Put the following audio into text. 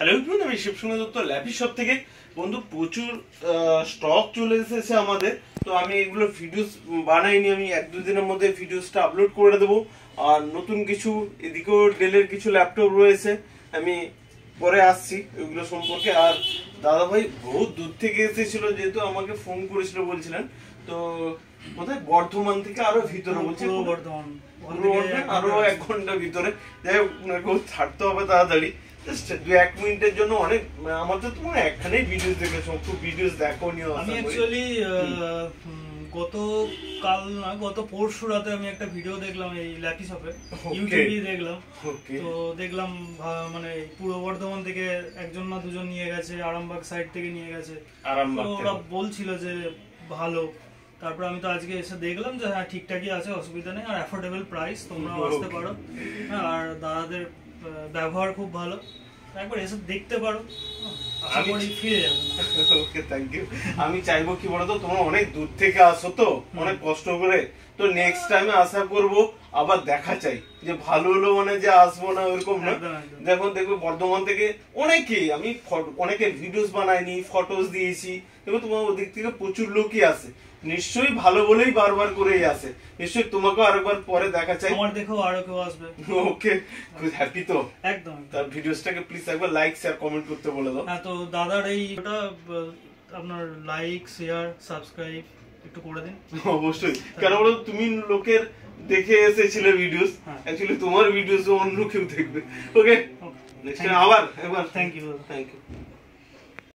Hello everyone, আমি Shibsundar Dutta lappy shop থেকে। বন্ধু প্রচুর স্টক চলে এসেছে আমাদের, তো আমি এগুলো ভিডিওস বানাইনি, আমি 1-2 দিনের মধ্যে ভিডিওসটা আপলোড করে দেবো। আর নতুন কিছু এদিকেও ডেলের কিছু ল্যাপটপ রয়েছে, আমি পরে আসছি ওইগুলো সম্পর্কে। আর দাদা ভাই বহুত দূর থেকে এসেছিল, যেহেতু আমাকে ফোন করেছিল বলছিলেন, তো কোথায় বর্ধমান থেকে আরো ভিতরে বলছে, বর্ধমান আরো 1 ঘন্টা ভিতরে। যাই হোক ছাড়তে হবে তাড়াতাড়ি, 2-1 মিনিটের জন্য অনেক। আমার তো তোমার একখানেই ভিডিও দেখেছো, খুব ভিডিওস দেখো নি। আমি অ্যাকচুয়ালি গত পরশু রাতে আমি একটা ভিডিও দেখলাম এই ল্যাপি শপে, ইউটিউবে দেখলাম। তো দেখলাম মানে পূর্ব বর্ধমান থেকে একজন না দুজন নিয়ে গেছে, আরামবাগ সাইড থেকে নিয়ে গেছে। ওরা বলছিল যে ভালো। তারপর আমি তো আজকে এসে দেখলাম যে হ্যাঁ ঠিকঠাকই আছে, অসুবিধা নেই, আর অ্যাফোর্ডেবল প্রাইস, তোমরা আসতে পারো। হ্যাঁ, আর দাদাদের ব্যবহার খুব ভালো, একবার এসে দেখতে পারো, আশা করি ফিরে যাবে। ওকে, থ্যাংক ইউ। আমি চাইবো কি বলতো, তোমরা অনেক দূর থেকে আসো তো, অনেক কষ্ট করে, তো নেক্সট টাইমে আশা করব আবার দেখা চাই, যে ভালো হলো মানে যে আসবো না ওরকম না। দেখবে বর্ধমান থেকে অনেকেই, আমি অনেকের ভিডিওস বানাইনি, ফটোস দিয়েছি, দেখো তোমার ওদিক থেকে প্রচুর লোকই আসে, নিশ্চয়ই ভালো বলেই বারবার করেই আসে। নিশ্চয়ই তোমাকেও আরেকবার পরে দেখা চাই, আমার দেখো আরো কেউ আসবে। ওকে, খুব হ্যাপি তো একদম। তার ভিডিওসটাকে প্লিজ একবার লাইক শেয়ার কমেন্ট করতে বলে দাও। হ্যাঁ, তো দাদার এইটা আপনার লাইক শেয়ার সাবস্ক্রাইব একটু করে দিন। অবশ্যই, কেন বলো, তুমি লোকের দেখে এসেছিলে ভিডিওস, অ্যাকচুয়ালি তোমার ভিডিওস অন্য কেউ দেখবে। ওকে, নেক্সট টাইম আবার একবার থ্যাংক ইউ। Thank you.